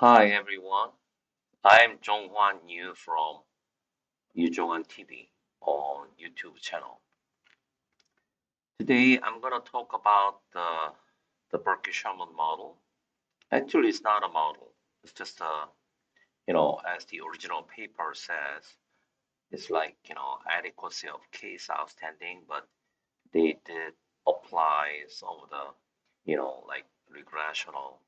Hi everyone, I'm Zhonghua Yu from Yuzhongwan TV on YouTube channel. Today I'm gonna talk about the Berquist Sherman model. Actually, it's not a model. It's just as the original paper says, it's like adequacy of case outstanding, but they did apply some of the like regressional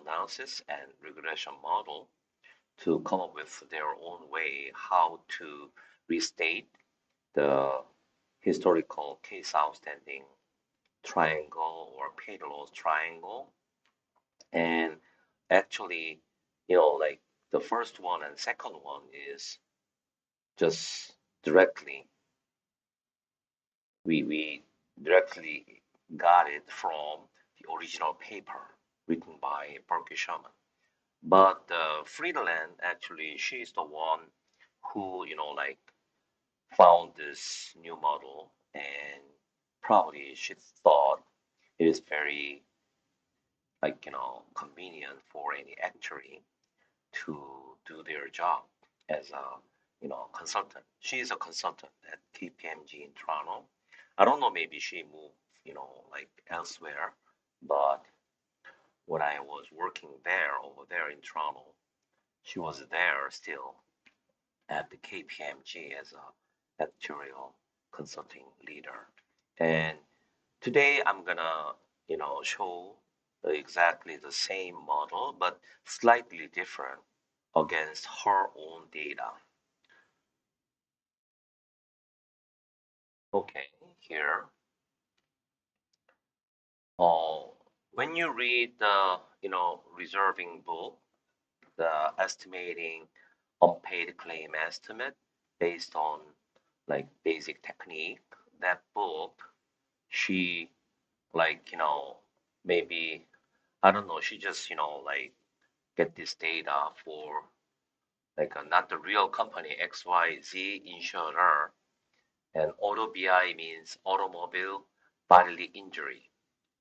analysis and regression model to come up with their own way how to restate the historical case outstanding triangle or paid loss triangle. And actually, like the first one and second one is just directly, we directly got it from the original paper written by Berquist Sherman. But Friedland, actually, she's the one who, like found this new model, and probably she thought it is very like convenient for any actuary to do their job as a consultant. She is a consultant at KPMG in Toronto. I don't know, maybe she moved like elsewhere, but when I was working there over there in Toronto, she was there still at the KPMG as a actuarial consulting leader. And today I'm gonna, show exactly the same model, but slightly different against her own data. Okay, here. Uh, when you read the, reserving book, the estimating unpaid claim estimate based on like basic technique, that book, she like, maybe, I don't know, she just, like get this data for like not the real company XYZ insurer, and auto BI means automobile bodily injury.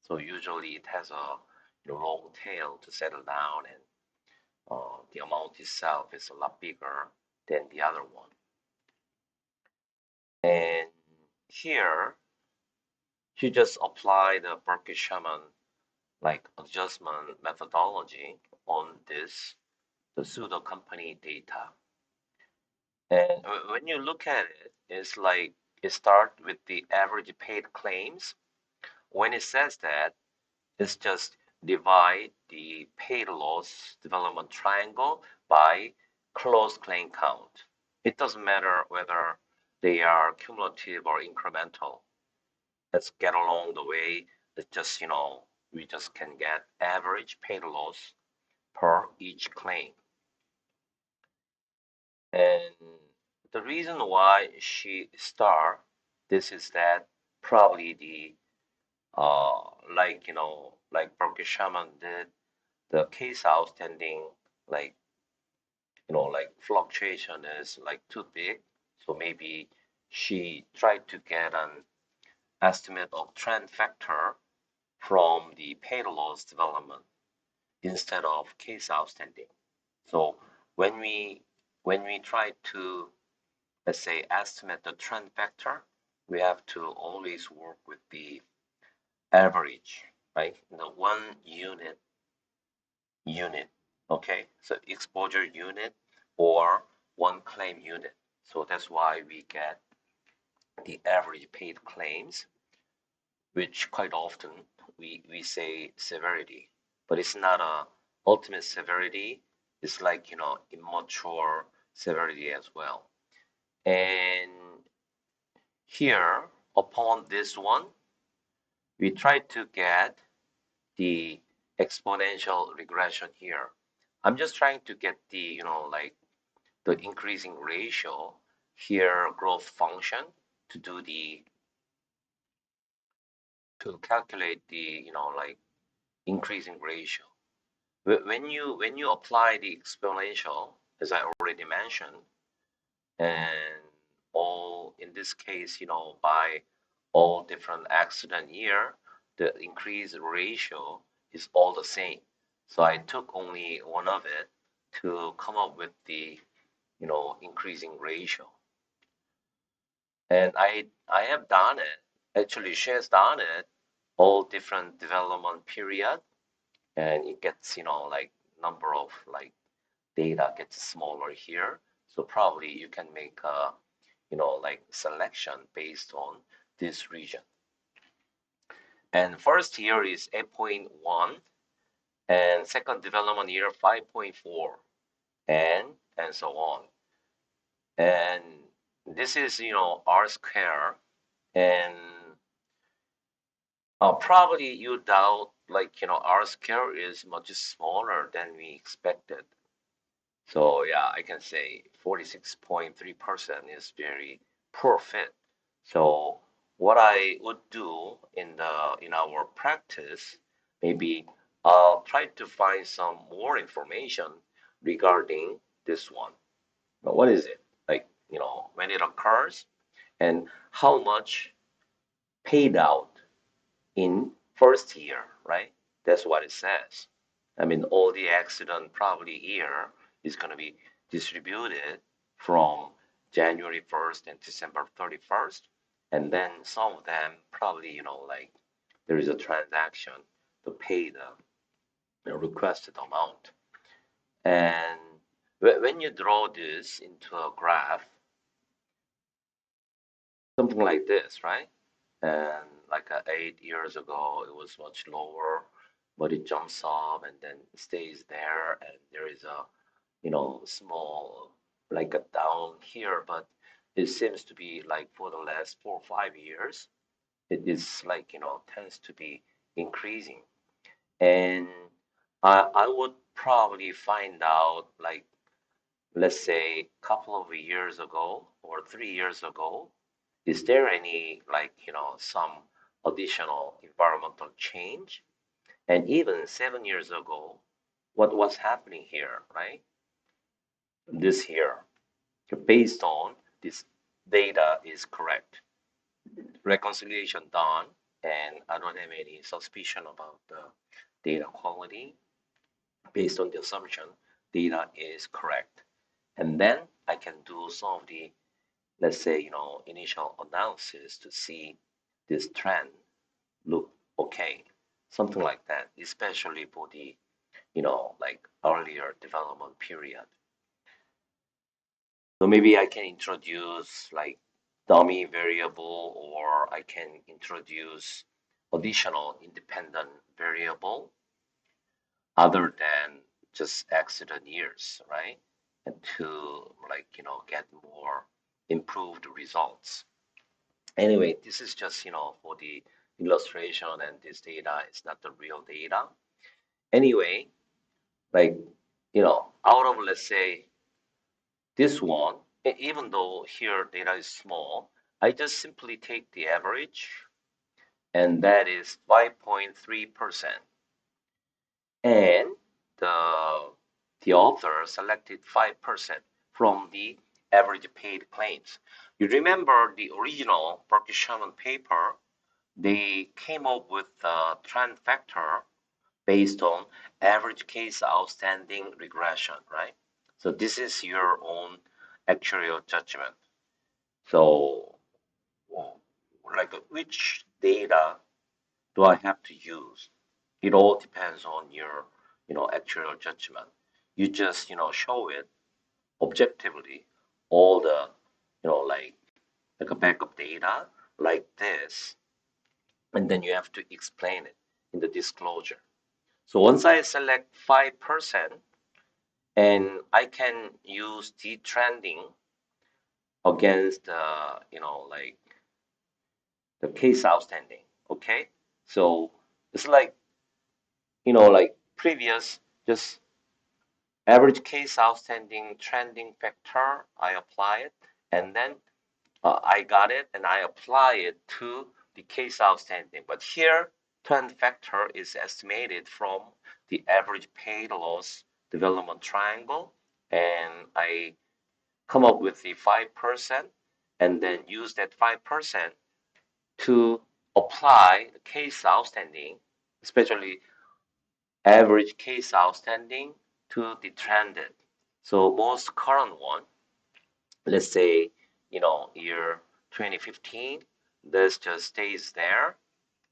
So usually it has a long tail to settle down, and the amount itself is a lot bigger than the other one. And here, she just applied the Berquist Sherman like adjustment methodology on this, the pseudo company data. And when you look at it, it's like it starts with the average paid claims. When it says that, it's just divide the paid loss development triangle by closed claim count. It doesn't matter whether they are cumulative or incremental. Let's get along the way. It's just, we just can get average paid loss per each claim. And the reason why she start this is that probably the like like Berkshire Shaman did, the case outstanding like like fluctuation is like too big. So maybe she tried to get an estimate of trend factor from the paid loss development instead of case outstanding. So when we try to, let's say, estimate the trend factor, we have to always work with the average, right? The one unit, okay? So exposure unit or one claim unit. So that's why we get the average paid claims, which quite often we say severity, but it's not a ultimate severity. It's like, immature severity as well. And here, upon this one, we try to get the exponential regression here. I'm just trying to get the, like the increasing ratio here, growth function, to do the, to calculate the, like increasing ratio. When you apply the exponential, as I already mentioned, and all in this case, by all different accident year, the increase ratio is all the same. So I took only one of it to come up with the, increasing ratio. And I have done it. Actually, she has done it all different development period, and it gets, like number of like data gets smaller here. So probably you can make a, like selection based on this region. And first year is 8.1, and second development year 5.4, and so on. And this is, R square, and probably you doubt, like, R square is much smaller than we expected. So yeah, I can say 46.3% is very poor fit. So what I would do in our practice, maybe I'll try to find some more information regarding this one. But what is it? Like, when it occurs and how much paid out in first year, right? That's what it says. I mean, all the accident probably year is going to be distributed from January 1st and December 31st. And then some of them probably, like there is a transaction to pay the requested amount. And when you draw this into a graph, something like this, right? And like 8 years ago, it was much lower, but it jumps up and then stays there, and there is a, small like a down here, but it seems to be like for the last 4 or 5 years, it is like, tends to be increasing. And I would probably find out like, let's say a couple of years ago or 3 years ago, is there any like, some additional environmental change? And even 7 years ago, what was happening here, right? This year, based on this data is correct. Reconciliation done, and I don't have any suspicion about the data quality. Based on the assumption, data is correct. And then I can do some of the, let's say, initial analysis to see this trend look okay, something like that, especially for the, like earlier development period. So maybe I can introduce like dummy variable, or I can introduce additional independent variable other than just accident years, right? And to like, get more improved results. Anyway, this is just, for the illustration, and this data is not the real data. Anyway, like, out of, let's say, this one, even though here data is small, I just simply take the average, and that is 5.3%. And the, the author selected 5% from the average paid claims. You remember the original Berquist Sherman paper, they came up with a trend factor based on average case outstanding regression, right? So this is your own actuarial judgment. So, like, which data do I have to use? It all depends on your, actuarial judgment. You just, show it objectively, all the, like a backup data like this, and then you have to explain it in the disclosure. So once I select 5%, and I can use the trending against like the case outstanding. Okay, so it's like, like previous, just average case outstanding trending factor. I apply it, and then I got it, and I apply it to the case outstanding. But here, trend factor is estimated from the average paid loss development triangle, and I come up with the 5%, and then use that 5% to apply the case outstanding, especially average case outstanding to the trended. So most current one, let's say, year 2015, this just stays there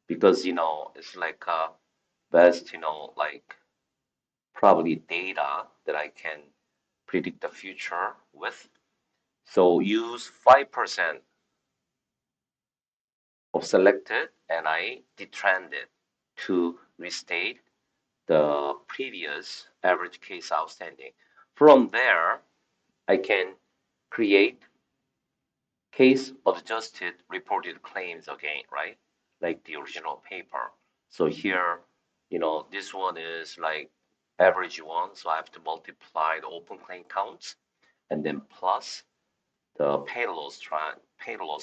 because, it's like best, like probably data that I can predict the future with. So use 5% of selected and I detrended to restate the previous average case outstanding. From there, I can create case adjusted reported claims again, right? Like the original paper. So here, this one is like average one, so I have to multiply the open claim counts and then plus the pay loss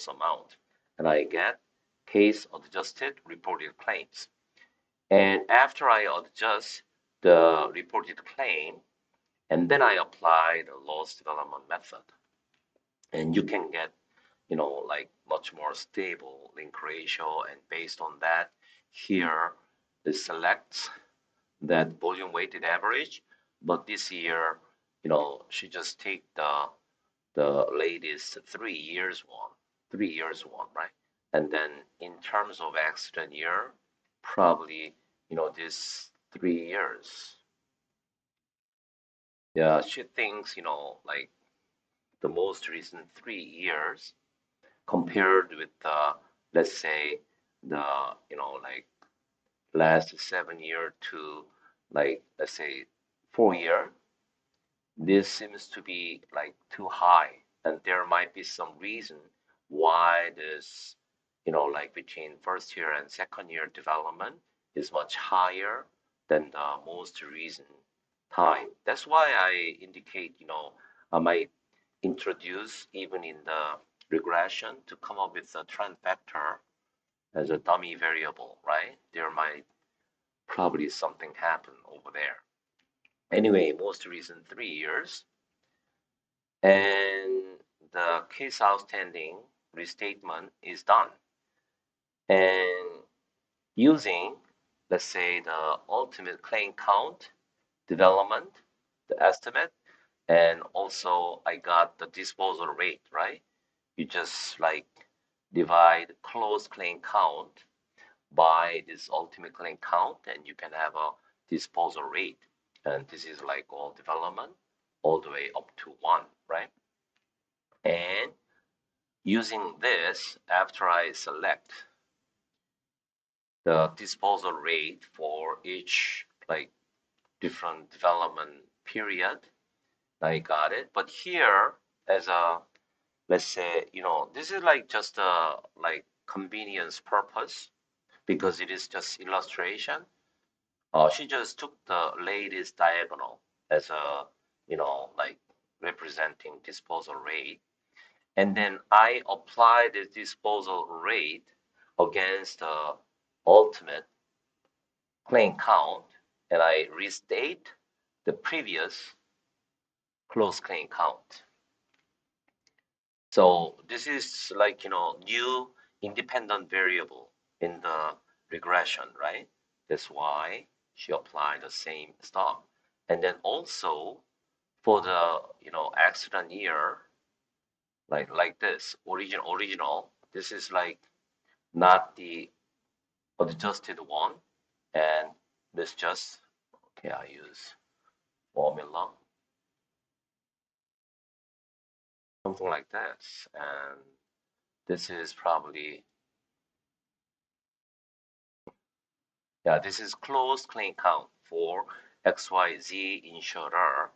amount, and I get case adjusted reported claims. And after I adjust the reported claim, and then I apply the loss development method, and you can get, like much more stable link ratio. And based on that, here it selects that volume weighted average. But this year, she just take the latest 3 years one, 3 years one, right? And then in terms of accident year, probably, this 3 years. Yeah, she thinks, like the most recent 3 years compared with let's say the, like last 7 year to like, let's say 4 year, this seems to be like too high, and there might be some reason why this, like between first year and second year development is much higher than the most recent time. That's why I indicate, I might introduce even in the regression to come up with a trend factor as a dummy variable, right? There might probably something happen over there. Anyway, most recent 3 years, and the case outstanding restatement is done. And using, let's say, the ultimate claim count, development, the estimate, and also I got the disposal rate, right? You just like divide closed claim count by this ultimate claim count, and you can have a disposal rate. And this is like all development all the way up to 1, right? And using this, after I select the disposal rate for each like different development period, I got it. But here, as a, let's say, this is like just a like convenience purpose because it is just illustration. She just took the latest diagonal as a, like representing disposal rate. And then I apply the disposal rate against the ultimate claim count, and I restate the previous closed claim count. So this is like, new independent variable in the regression, right? That's why she applied the same stuff. And then also for the, accident year, like this, original, this is like not the adjusted one. And this just, okay, I use formula, something like this. And this is probably, yeah, this is closed claim count for XYZ insurer.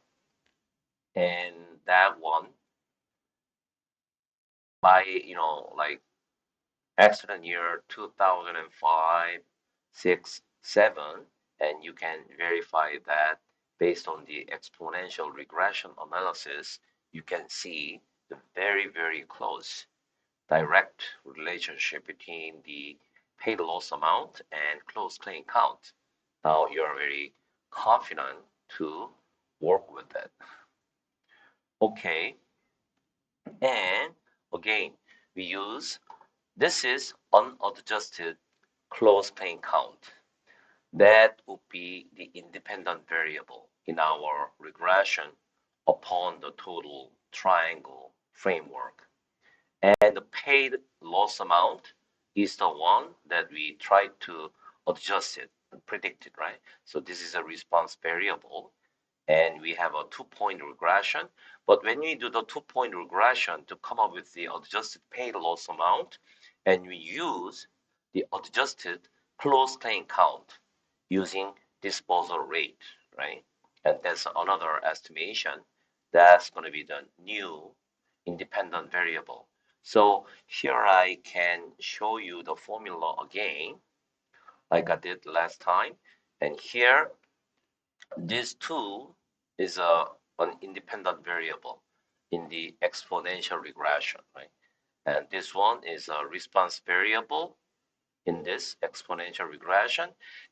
And that one by, like accident year 2005, 6, 7, and you can verify that based on the exponential regression analysis, you can see the very, very close direct relationship between the paid loss amount and closed claim count. Now you're very confident to work with it. Okay, and again, we use, this is unadjusted closed claim count. That would be the independent variable in our regression upon the total triangle framework. And the paid loss amount is the one that we try to adjust it and predict it, right? So this is a response variable, and we have a 2-point regression. But when we do the 2-point regression to come up with the adjusted paid loss amount, and we use the adjusted closed claim count using disposal rate, right? And that's another estimation. That's going to be the new independent variable. So here I can show you the formula again, like I did last time. And here, this 2 is an independent variable in the exponential regression, right? And this one is a response variable in this exponential regression.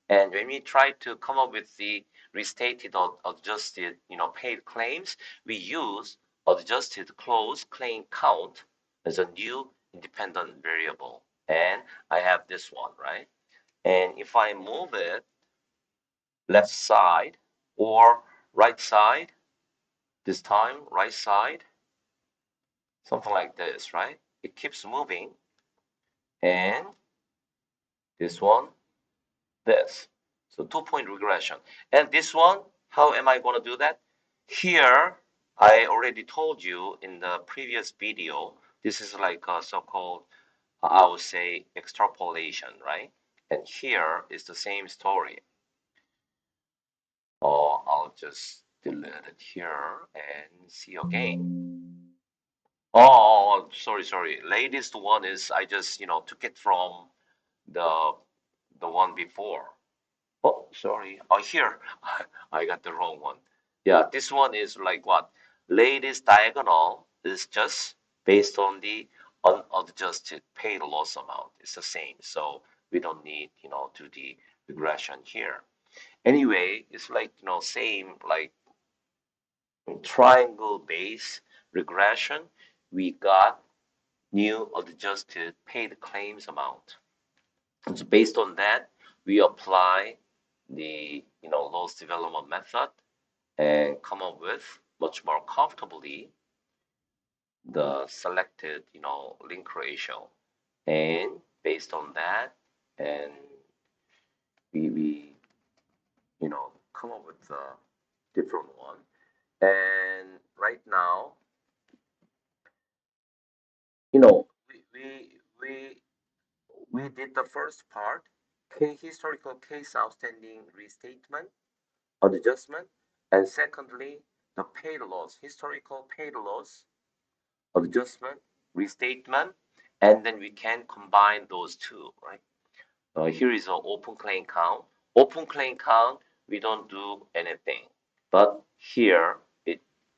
And when we try to come up with the restated or adjusted, paid claims, we use adjusted closed claim count as a new independent variable. And I have this one, right? And if I move it left side or right side, this time right side, something like this, right? It keeps moving. And this one, this. So 2-point regression. And this one, how am I going to do that? Here, I already told you in the previous video, this is like a so-called, I would say, extrapolation, right? And here is the same story. Or I'll just delete it here and see again. Oh, sorry. Latest one is I just, took it from the the one before. Oh, sorry. Oh, here. I got the wrong one. Yeah, this one is like what? Latest diagonal is just based on the unadjusted paid loss amount. It's the same. So we don't need, to the regression here. Anyway, it's like, same like triangle base regression. We got new adjusted paid claims amount. And so based on that, we apply the loss development method and come up with much more comfortably the selected link ratio. And based on that, and we come up with a different one. And right now, we we did the first part, historical case outstanding restatement adjustment, and secondly, the paid loss, historical paid loss adjustment, restatement, and then we can combine those two, right? Here is an open claim count. Open claim count, we don't do anything. But here,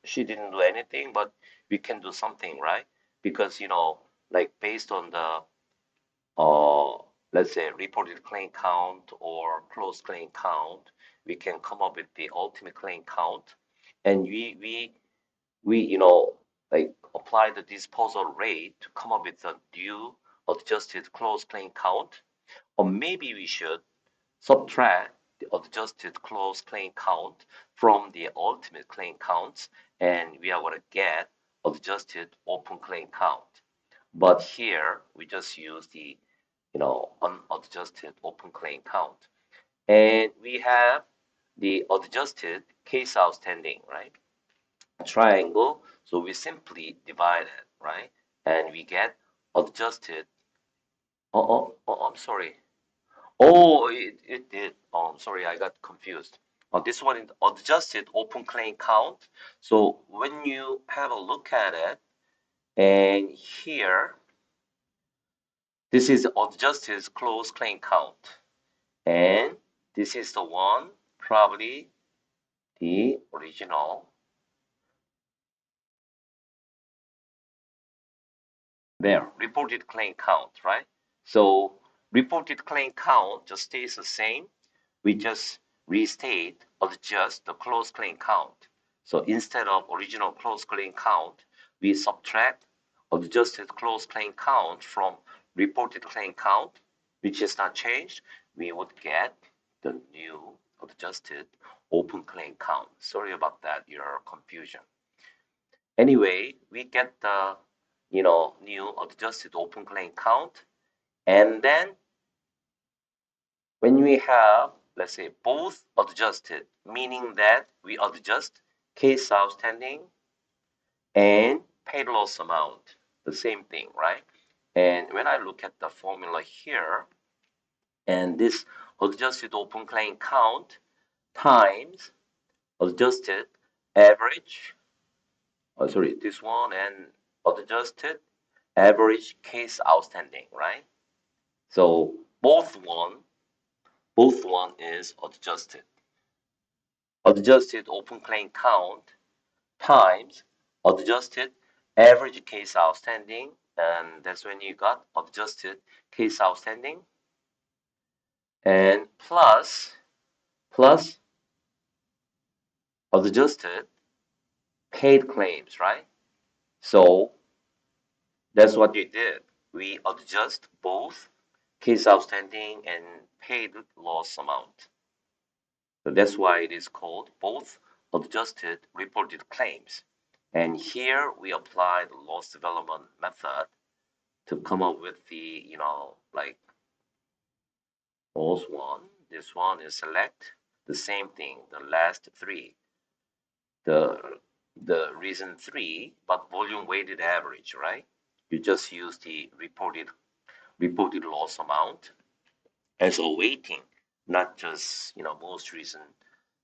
she didn't do anything, but we can do something, right? Because, like based on the uh, let's say reported claim count or closed claim count, we can come up with the ultimate claim count, and we like apply the disposal rate to come up with a new adjusted closed claim count, or maybe we should subtract the adjusted closed claim count from the ultimate claim counts, and we are going to get adjusted open claim count. But here we just use the unadjusted open claim count. And we have the adjusted case outstanding, right? Triangle. So we simply divide it, right? And we get adjusted. I'm sorry. Oh, it did. Oh, I'm sorry, I got confused. This one is adjusted open claim count. So when you have a look at it, and here, this is adjusted closed claim count. And this is the one, probably the original. There, reported claim count, right? So reported claim count just stays the same. We just restate, adjust the closed claim count. So instead of original closed claim count, we subtract adjusted closed claim count from reported claim count, which is not changed. We would get the new adjusted open claim count. Sorry about that, your confusion. Anyway, we get the new adjusted open claim count, and then when we have, let's say, both adjusted, meaning that we adjust case outstanding and paid loss amount, the same thing, right? And when I look at the formula here, and this adjusted open claim count times adjusted average, sorry, this one and adjusted average case outstanding, right? So both one is adjusted. Adjusted open claim count times adjusted average case outstanding, and that's when you got adjusted case outstanding, and plus adjusted paid claims, right? So that's what we did. We adjust both case outstanding and paid loss amount. So that's why it is called both adjusted reported claims. And here we apply the loss development method to come up with the, like loss one. This one is select the same thing, the last three, the reason three, but volume weighted average, right? You just use the reported loss amount as a weighting, not just most recent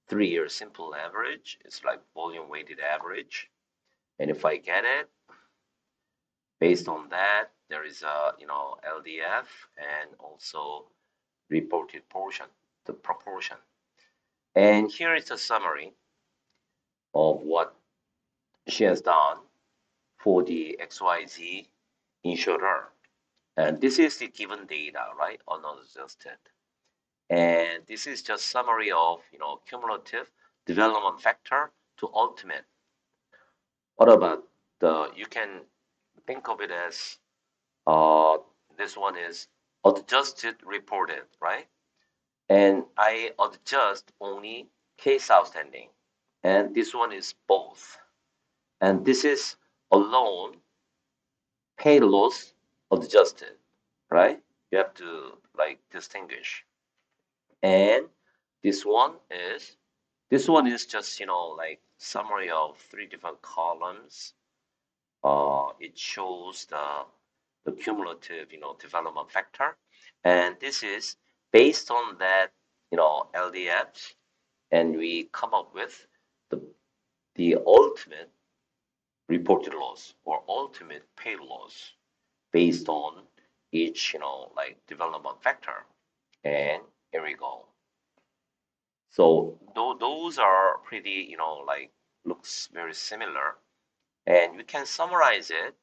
3 year simple average. It's like volume weighted average. And if I get it, based on that, there is a LDF and also reported portion, the proportion. And here is a summary of what she has done for the XYZ insurer. And this is the given data, right? Unadjusted. And this is just summary of cumulative development factor to ultimate. What about you can think of it as uh, this one is adjusted reported, right? And I adjust only case outstanding. And this one is both. And this is alone pay loss adjusted, right? You have to like distinguish. And this one is just like summary of three different columns. It shows the cumulative development factor, and this is based on that LDFs, and we come up with the ultimate reported loss or ultimate paid loss based on each like development factor. And here we go. So those are pretty like looks very similar, and we can summarize it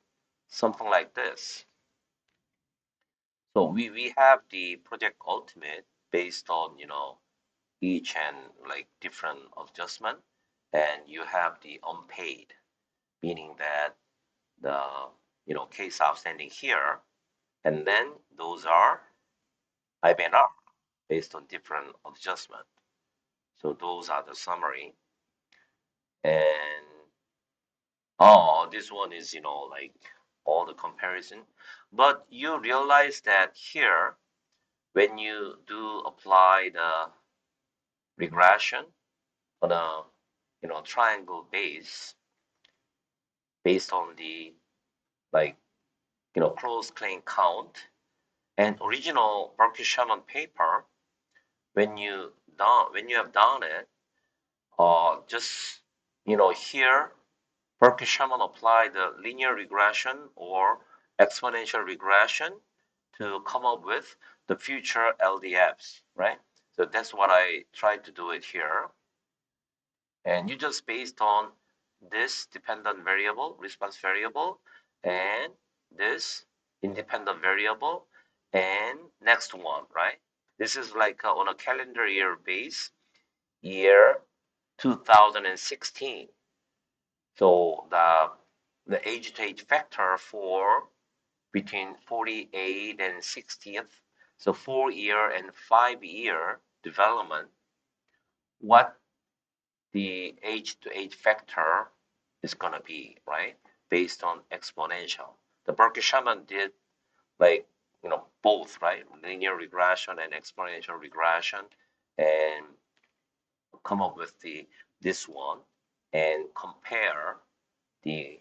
something like this. So we have the project ultimate based on each and like different adjustment, and you have the unpaid, meaning that the case outstanding here, and then those are IBNR based on different adjustment. So those are the summary. And oh, this one is like all the comparison, but you realize that here when you do apply the regression on a triangle base based on the like close claim count and original Berquist Sherman paper, when you have done it, just here Berquist Sherman applied the linear regression or exponential regression to come up with the future LDFs, right? So that's what I tried to do it here. And you just based on this dependent variable, response variable, and this independent variable, and next one, right? This is like on a calendar year base, year 2016. So the age to age factor for between 48 and 60th, so 4 year and 5 year development, what the age to age factor is gonna be, right? Based on exponential. The Berquist Sherman did like both, right? Linear regression and exponential regression, and come up with the this one and compare the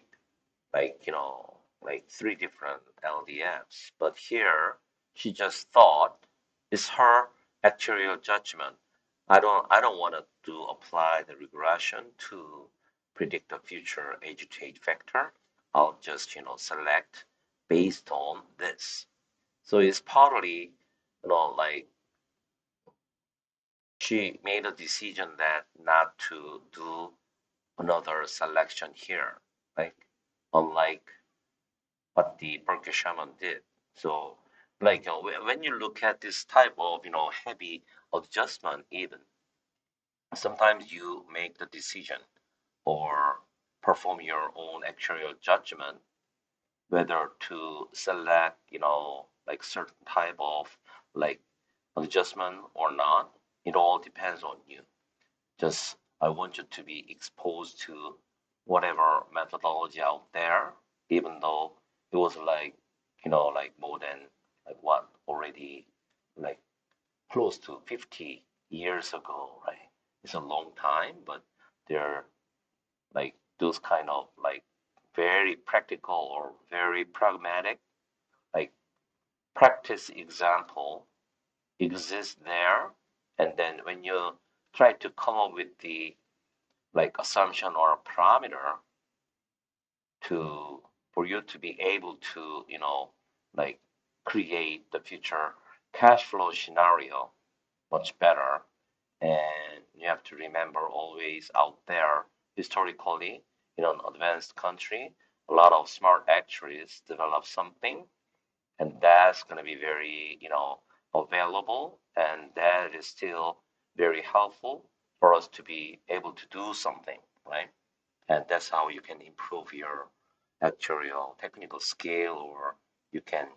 like three different LDFs. But here she just thought it's her actuarial judgment. I don't want to apply the regression to predict the future age to age factor. I'll just select based on this. So it's partly like she made a decision that not to do another selection here, like unlike what the Berkshire Shaman did. So, like when you look at this type of heavy adjustment, even sometimes you make the decision or perform your own actuarial judgment whether to select like certain type of like adjustment or not. It all depends on you. Just I want you to be exposed to whatever methodology out there, even though it was like, like more than like what already like close to 50 years ago, right? It's a long time, but they're like those kind of like very practical or very pragmatic like practice example exists there. And then when you try to come up with the like assumption or a parameter to for you to be able to like create the future cash flow scenario much better. And you have to remember always out there historically in an advanced country a lot of smart actuaries develop something, and that's going to be very available, and that is still very helpful for us to be able to do something, right? And that's how you can improve your actuarial technical skill, or you can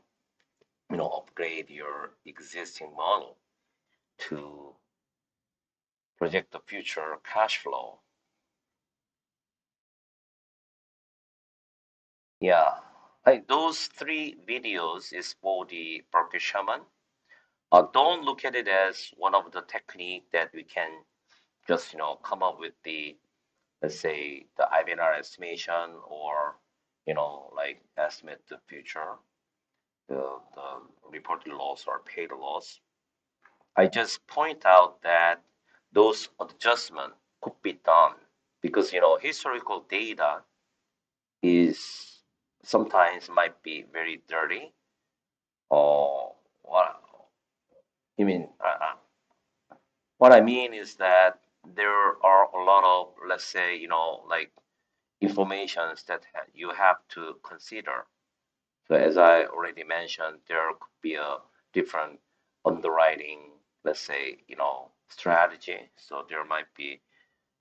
upgrade your existing model to project the future cash flow. Yeah, like those three videos is for the Berkshire Shaman. Don't look at it as one of the technique that we can just come up with the, let's say, the IBNR estimation, or like estimate the future the reported loss or paid loss. I just point out that those adjustments could be done because historical data is sometimes might be very dirty, or what you mean what I mean is that there are a lot of, let's say, like informations that you have to consider. So as I already mentioned, there could be a different underwriting, let's say, strategy. So there might be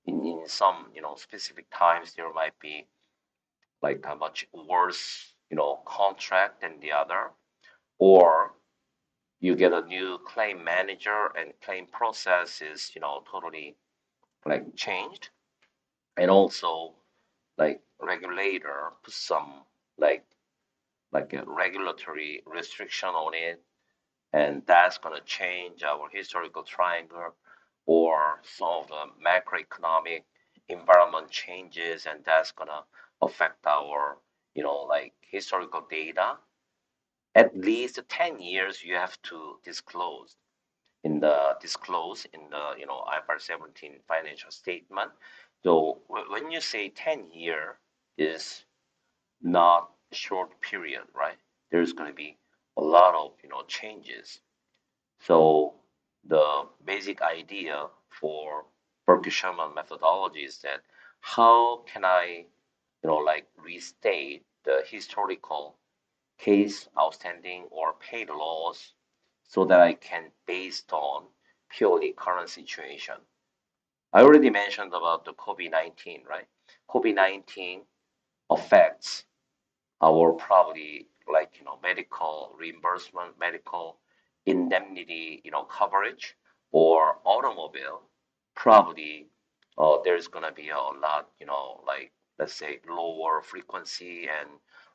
in some, specific times there might be like a much worse, contract than the other, or you get a new claim manager and claim process is, totally like changed, and also like regulator put some like a regulatory restriction on it, and that's going to change our historical triangle, or some of the macroeconomic environment changes, and that's going to affect our like historical data. At least 10 years you have to disclose in the IFRS 17 financial statement. So when you say 10-year is not short period, right? There's going to be a lot of changes. So the basic idea for Berkshire Sherman methodology is that how can I like restate the historical case outstanding or paid loss so that I can based on purely current situation. I already mentioned about the COVID-19, right? COVID-19 affects our probably like medical reimbursement, medical indemnity coverage, or automobile probably there's gonna be a lot, like let's say lower frequency and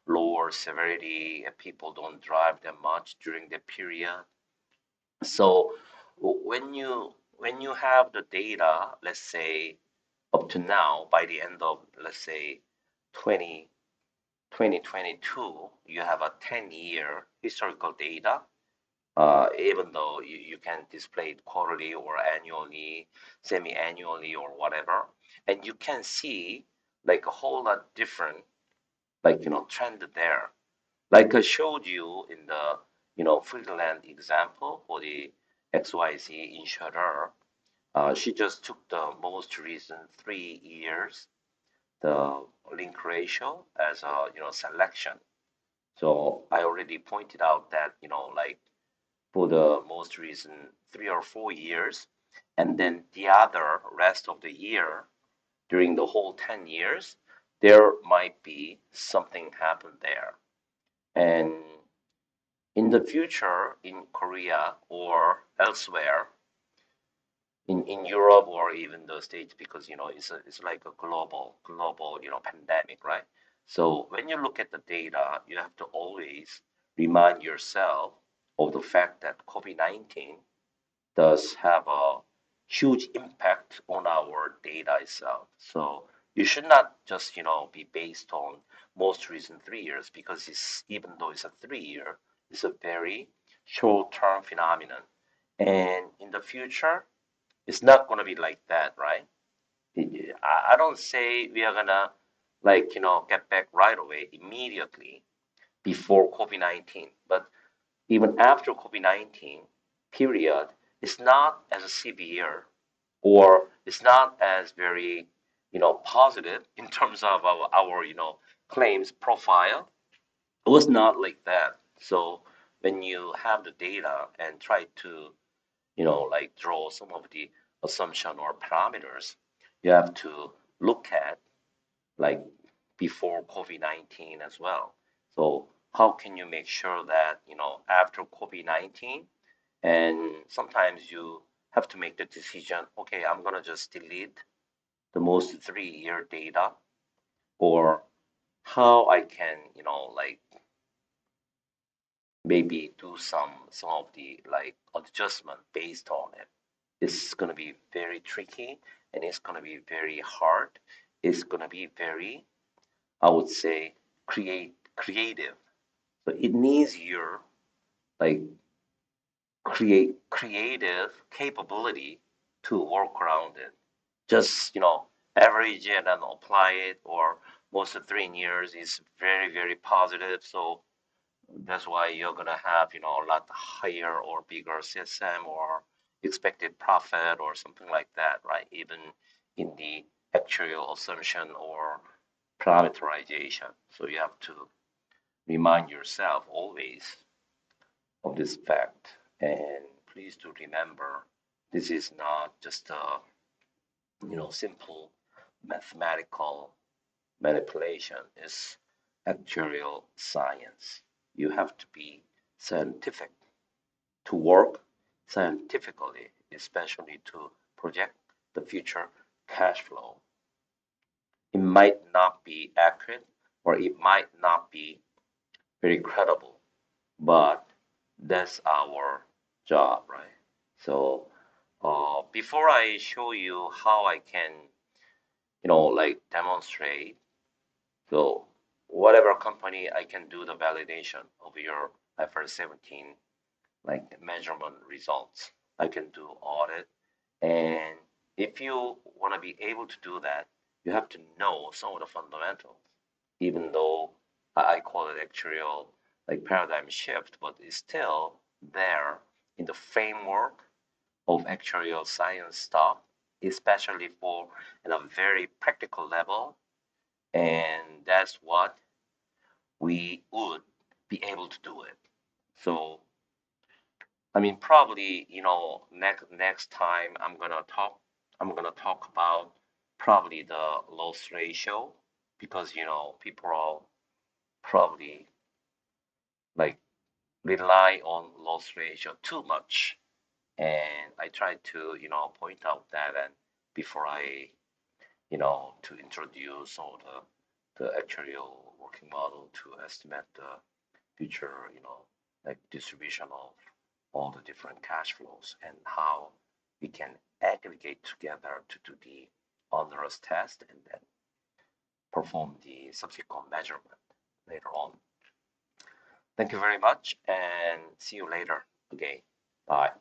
lower severity, and people don't drive that much during the period. So when you have the data, let's say up to now, by the end of let's say 20 2022, you have a 10-year historical data, even though you can display it quarterly or annually, semi-annually or whatever, and you can see like a whole lot different, like, trend there. Like I showed you in the, Freeland example for the XYZ insurer, she just took the most recent 3 years, the link ratio as a, selection. So I already pointed out that, like for the most recent 3 or 4 years, and then the other rest of the year during the whole 10 years, there might be something happen there. And in the future, in Korea or elsewhere, in Europe or even the States, because it's like a global pandemic, right? So when you look at the data, you have to always remind yourself of the fact that COVID-19 does have a huge impact on our data itself. So you should not just be based on most recent 3 years, because it's, even though it's a 3 year, it's a very short-term phenomenon. And in the future, it's not going to be like that, right? I don't say we are gonna like get back right away immediately before COVID-19, but even after COVID-19 period, it's not as severe, or it's not as very positive in terms of our claims profile. It was not like that. So when you have the data and try to like draw some of the assumption or parameters, you have to look at like before COVID-19 as well. So how can you make sure that, after COVID-19, and sometimes you have to make the decision, okay, I'm gonna just delete the most 3 year data, or how I can, like maybe do some of the like adjustment based on it. It's gonna be very tricky, and it's gonna be very hard. It's gonna be very, I would say, creative. So it needs your like creative capability to work around it. Just average it and apply it, or most of 3 years is very positive. So that's why you're gonna have a lot higher or bigger CSM or expected profit or something like that, right? Even in the actuarial assumption or parameterization. So you have to remind yourself always of this fact. And please do remember, this is not just a simple mathematical manipulation. It's actuarial science. You have to be scientific to work scientifically, especially to project the future cash flow. It might not be accurate, or it might not be very credible, but that's our job, right? So before I show you how I can, like demonstrate, so whatever company I can do the validation of your IFRS 17 like measurement results. I can do audit, and if you want to be able to do that, you have to know some of the fundamentals. Even though I call it actuarial like paradigm shift, but it's still there in the framework of actuarial science stuff, especially for at a very practical level, and that's what we would be able to do it. So I mean, probably, next time I'm gonna talk about probably the loss ratio, because people are probably like rely on loss ratio too much, and I try to point out that, and before I to introduce all the actuarial working model to estimate the future, like distribution of all the different cash flows and how we can aggregate together to do the onerous test and then perform the subsequent measurement later on. Thank you very much and see you later again. Bye.